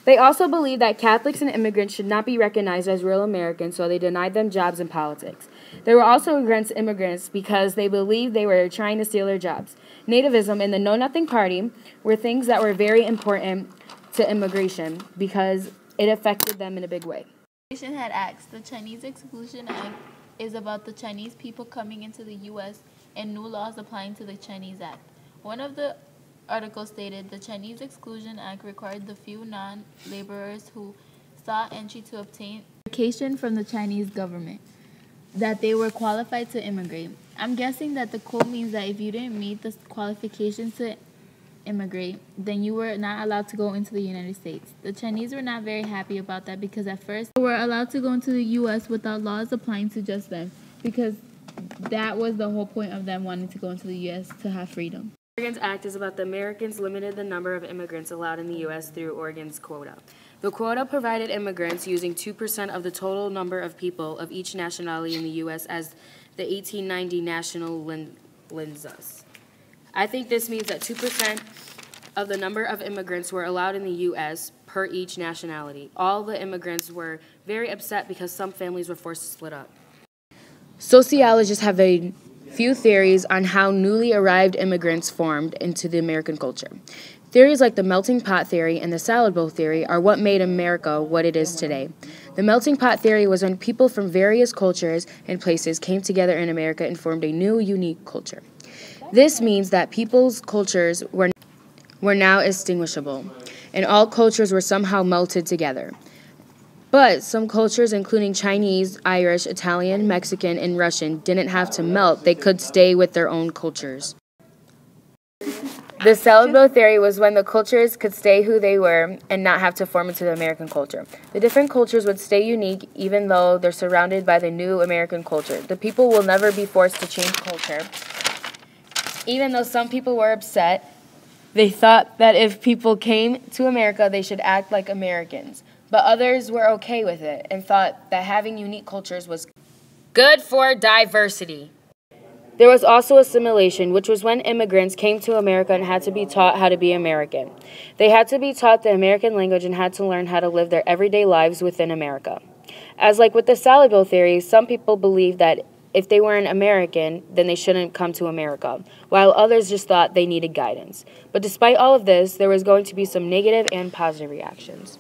They also believed that Catholics and immigrants should not be recognized as real Americans, so they denied them jobs in politics. They were also against immigrants because they believed they were trying to steal their jobs. Nativism and the Know Nothing Party were things that were very important to immigration because it affected them in a big way. Had asked, the Chinese Exclusion Act is about the Chinese people coming into the U.S. and new laws applying to the Chinese Act. One of the articles stated the Chinese Exclusion Act required the few non-laborers who sought entry to obtain verification from the Chinese government that they were qualified to immigrate. I'm guessing that the quote means that if you didn't meet the qualifications to immigrate, then you were not allowed to go into the United States. The Chinese were not very happy about that because at first they were allowed to go into the U.S. without laws applying to just them, because that was the whole point of them wanting to go into the U.S. to have freedom. The Oregon's Act is about the Americans limited the number of immigrants allowed in the U.S. through Oregon's quota. The quota provided immigrants using 2% of the total number of people of each nationality in the U.S. as the 1890 national census. I think this means that 2% of the number of immigrants were allowed in the U.S. per each nationality. All the immigrants were very upset because some families were forced to split up. Sociologists have a few theories on how newly arrived immigrants formed into the American culture. Theories like the melting pot theory and the salad bowl theory are what made America what it is today. The melting pot theory was when people from various cultures and places came together in America and formed a new, unique culture. This means that people's cultures were now extinguishable, and all cultures were somehow melted together. But some cultures, including Chinese, Irish, Italian, Mexican, and Russian, didn't have to melt. They could stay with their own cultures. The salad bowl theory was when the cultures could stay who they were and not have to form into the American culture. The different cultures would stay unique even though they're surrounded by the new American culture. The people will never be forced to change culture. Even though some people were upset, they thought that if people came to America, they should act like Americans. But others were okay with it and thought that having unique cultures was good for diversity. There was also assimilation, which was when immigrants came to America and had to be taught how to be American. They had to be taught the American language and had to learn how to live their everyday lives within America. As like with the salad bowl theory, some people believed that if they weren't American, then they shouldn't come to America, while others just thought they needed guidance. But despite all of this, there was going to be some negative and positive reactions.